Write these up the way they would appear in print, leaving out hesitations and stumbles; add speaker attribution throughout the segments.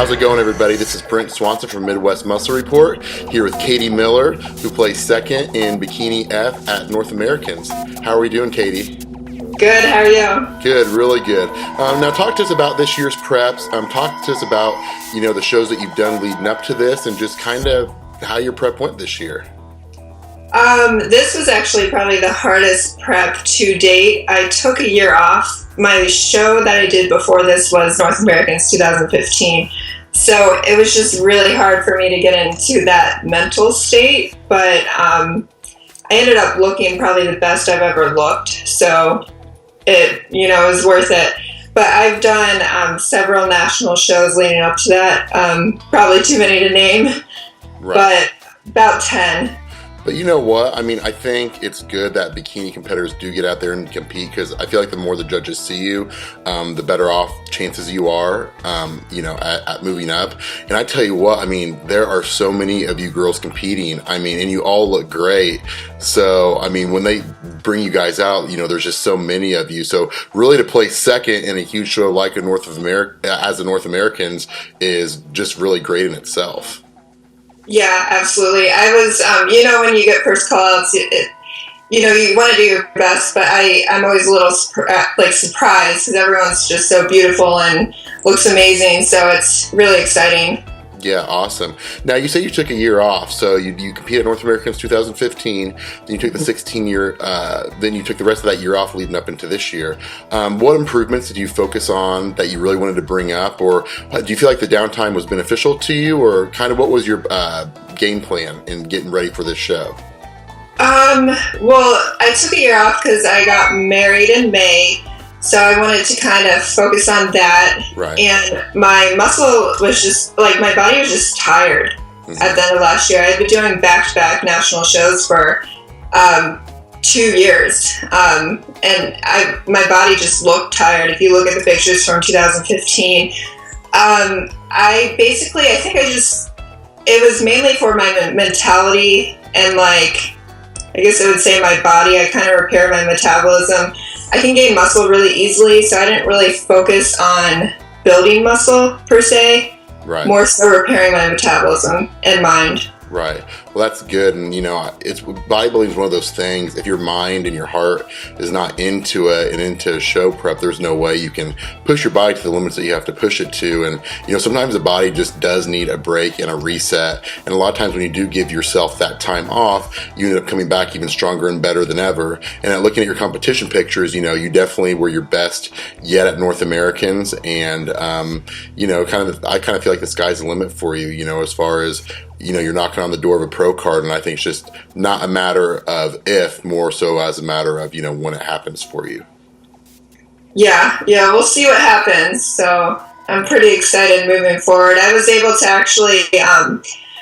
Speaker 1: How's it going, everybody? This is Brent Swanson from Midwest Muscle Report, here with Katie Miller, who plays second in Bikini F at North Americans. How are we doing, Katie?
Speaker 2: Good, how are you?
Speaker 1: Good, really good. Now talk to us about this year's preps. Talk to us about, the shows that you've done leading up to this and just kind of how your prep went this year.
Speaker 2: This was actually probably the hardest prep to date. I took a year off. My show that I did before this was North Americans 2015. So it was just really hard for me to get into that mental state. But I ended up looking probably the best I've ever looked. So it, was worth it. But I've done several national shows leading up to that. Probably too many to name,
Speaker 1: Right.
Speaker 2: but about 10.
Speaker 1: But you know what? I mean, I think it's good that bikini competitors do get out there and compete, because I feel like the more the judges see you, the better off chances you are, at moving up. And I tell you what, I mean, there are so many of you girls competing. I mean, and you all look great. So, I mean, when they bring you guys out, there's just so many of you. So really to play second in a huge show like a North Americans is just really great in itself.
Speaker 2: Yeah, absolutely. I was, when you get first call-outs, you want to do your best, but I'm always a little surprised because everyone's just so beautiful and looks amazing. So it's really exciting.
Speaker 1: Yeah, awesome. Now, you say you took a year off, so you competed at North Americans 2015, then you took the 16-year, then you took the rest of that year off leading up into this year. What improvements did you focus on that you really wanted to bring up, or do you feel like the downtime was beneficial to you, or kind of what was your game plan in getting ready for this show?
Speaker 2: Well, I took a year off because I got married in May. So I wanted to kind of focus on that.
Speaker 1: Right.
Speaker 2: And my muscle was just, my body was just tired at the end of last year. I had been doing back-to-back national shows for 2 years. And my body just looked tired. If you look at the pictures from 2015, it was mainly for my mentality and I guess I would say my body. I kind of repair my metabolism. I can gain muscle really easily, so I didn't really focus on building muscle per se.
Speaker 1: Right.
Speaker 2: More so repairing my metabolism and mind.
Speaker 1: Right. Well, that's good. And, bodybuilding is one of those things. If your mind and your heart is not into it and into show prep, there's no way you can push your body to the limits that you have to push it to. And, sometimes the body just does need a break and a reset. And a lot of times when you do give yourself that time off, you end up coming back even stronger and better than ever. And at looking at your competition pictures, you definitely were your best yet at North Americans. And, I kind of feel like the sky's the limit for you, as far as, you're knocking on the door of a pro card, and I think it's just not a matter of if, more so as a matter of, when it happens for you.
Speaker 2: Yeah, we'll see what happens. So I'm pretty excited moving forward. I was able to actually,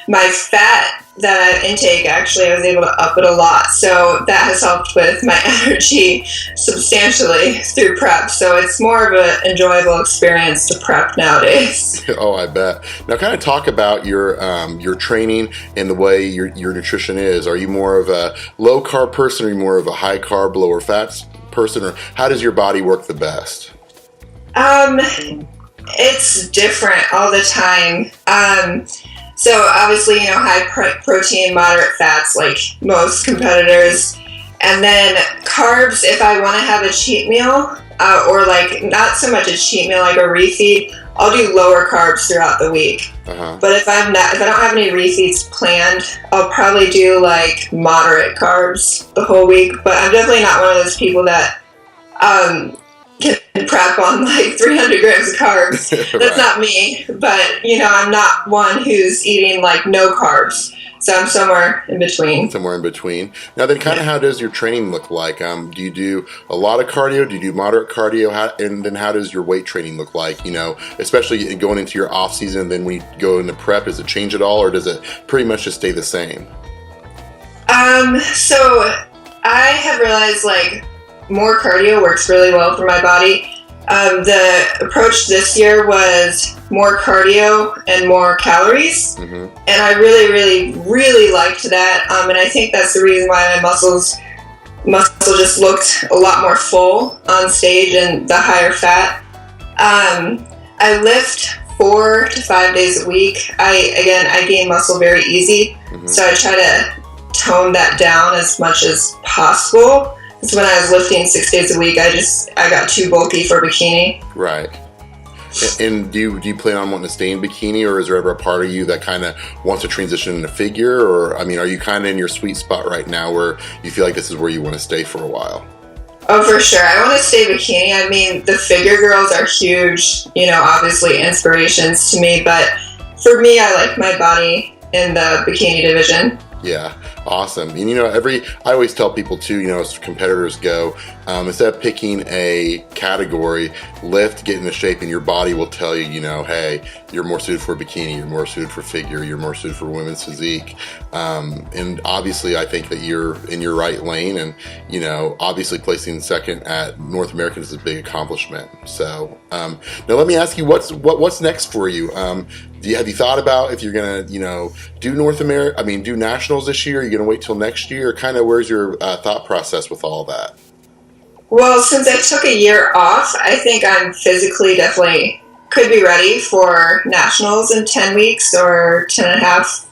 Speaker 2: my fat that I intake, I was able to up it a lot. So that has helped with my energy substantially through prep. So it's more of an enjoyable experience to prep nowadays.
Speaker 1: Oh, I bet. Now kind of talk about your training and the way your nutrition is. Are you more of a low carb person, or are you more of a high carb, lower fats person, or how does your body work the best?
Speaker 2: It's different all the time. So obviously, high protein, moderate fats, like most competitors. And then carbs, if I want to have a cheat meal, or not so much a cheat meal, like a refeed, I'll do lower carbs throughout the week.
Speaker 1: Uh-huh.
Speaker 2: But if I don't have any refeeds planned, I'll probably do moderate carbs the whole week. But I'm definitely not one of those people that can prep on 300 grams of carbs. That's
Speaker 1: Right.
Speaker 2: not me, but I'm not one who's eating no carbs, so I'm somewhere in between.
Speaker 1: Now then, kind of how does your training look like? Do you do a lot of cardio? Do you do moderate cardio? And then how does your weight training look like? Especially going into your off season, and then when you go into prep, does it change at all, or does it pretty much just stay the same?
Speaker 2: So I have realized more cardio works really well for my body. The approach this year was more cardio and more calories. And I really, really, really liked that. And I think that's the reason why my muscle just looked a lot more full on stage and the higher fat. I lift 4 to 5 days a week. I gain muscle very easy, so I try to tone that down as much as possible. Because when I was lifting 6 days a week, I got too bulky for bikini.
Speaker 1: Right. And do you plan on wanting to stay in bikini, or is there ever a part of you that kind of wants to transition into figure? Or, I mean, are you kind of in your sweet spot right now where you feel like this is where you want to stay for a while?
Speaker 2: Oh, for sure. I want to stay bikini. I mean, the figure girls are huge, obviously inspirations to me. But for me, I like my body in the bikini division.
Speaker 1: Yeah, awesome. And I always tell people too, as competitors go, instead of picking a category, lift, get into shape, and your body will tell you, hey, you're more suited for bikini, you're more suited for figure, you're more suited for women's physique. And obviously, I think that you're in your right lane, and obviously placing second at North American is a big accomplishment. So now let me ask you, what's next for you? Have you thought about if you're gonna, do do nationals this year? Are you gonna wait till next year? Or kind of where's your thought process with all that?
Speaker 2: Well, since I took a year off, I think I'm physically definitely could be ready for nationals in 10 weeks or 10 and a half,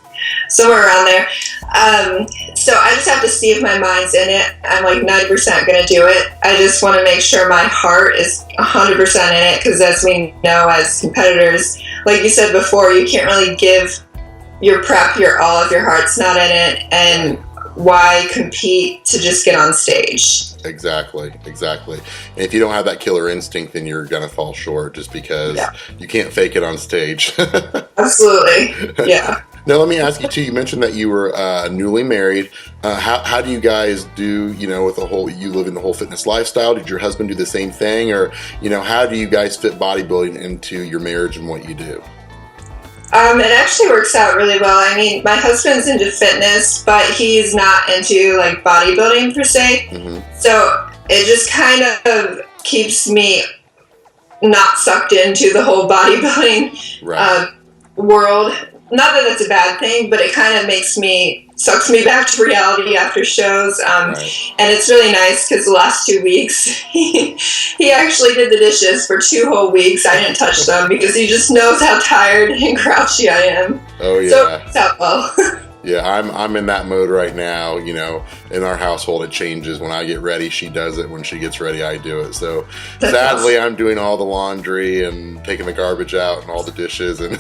Speaker 2: somewhere around there. So I just have to see if my mind's in it. I'm like 90% going to do it. I just want to make sure my heart is 100% in it, because as we know as competitors, like you said before, you can't really give your prep your all if your heart's not in it. And why compete to just get on stage?
Speaker 1: Exactly. And if you don't have that killer instinct, then you're going to fall short just because you can't fake it on stage.
Speaker 2: Absolutely. Yeah.
Speaker 1: Now, let me ask you too, you mentioned that you were newly married. How do you guys do, with you live in the whole fitness lifestyle? Did your husband do the same thing? Or, how do you guys fit bodybuilding into your marriage and what you do?
Speaker 2: It actually works out really well. I mean, my husband's into fitness, but he's not into like bodybuilding per se. So it just kind of keeps me not sucked into the whole bodybuilding world. Not that it's a bad thing, but it kind of sucks me back to reality after shows. And it's really nice because the last 2 weeks, he actually did the dishes for 2 whole weeks. I didn't touch them because he just knows how tired and grouchy I am.
Speaker 1: Oh, yeah.
Speaker 2: So it works out well.
Speaker 1: Yeah, I'm in that mode right now. In our household, it changes. When I get ready, she does it. When she gets ready, I do it. So sadly, I'm doing all the laundry and taking the garbage out and all the dishes and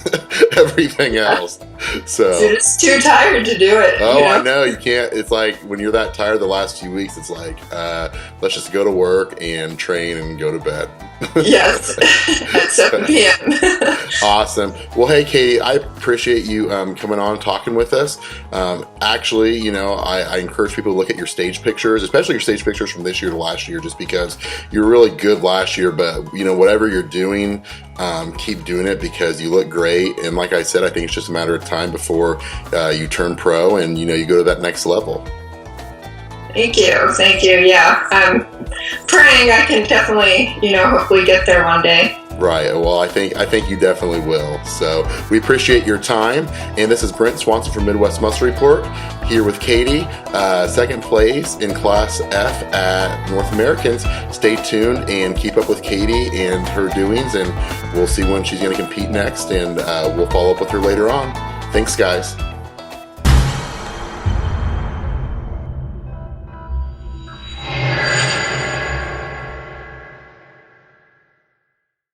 Speaker 1: everything else. So
Speaker 2: you're just too tired to do it.
Speaker 1: Oh, I know. You can't. It's like when you're that tired the last few weeks, it's like, let's just go to work and train and go to bed.
Speaker 2: Yes, at 7 p.m.
Speaker 1: Awesome. Well, hey, Katie, I appreciate you coming on and talking with us. Actually, I encourage people to look at your stage pictures, especially your stage pictures from this year to last year, just because you're really good last year. But, whatever you're doing, keep doing it because you look great. And like I said, I think it's just a matter of time before you turn pro and, you go to that next level.
Speaker 2: Thank you. Yeah, I'm praying I can definitely, hopefully get there one day.
Speaker 1: Right. Well, I think you definitely will. So we appreciate your time. And this is Brent Swanson from Midwest Muscle Report here with Katie, second place in Class F at North Americans. Stay tuned and keep up with Katie and her doings, and we'll see when she's going to compete next, and we'll follow up with her later on. Thanks, guys.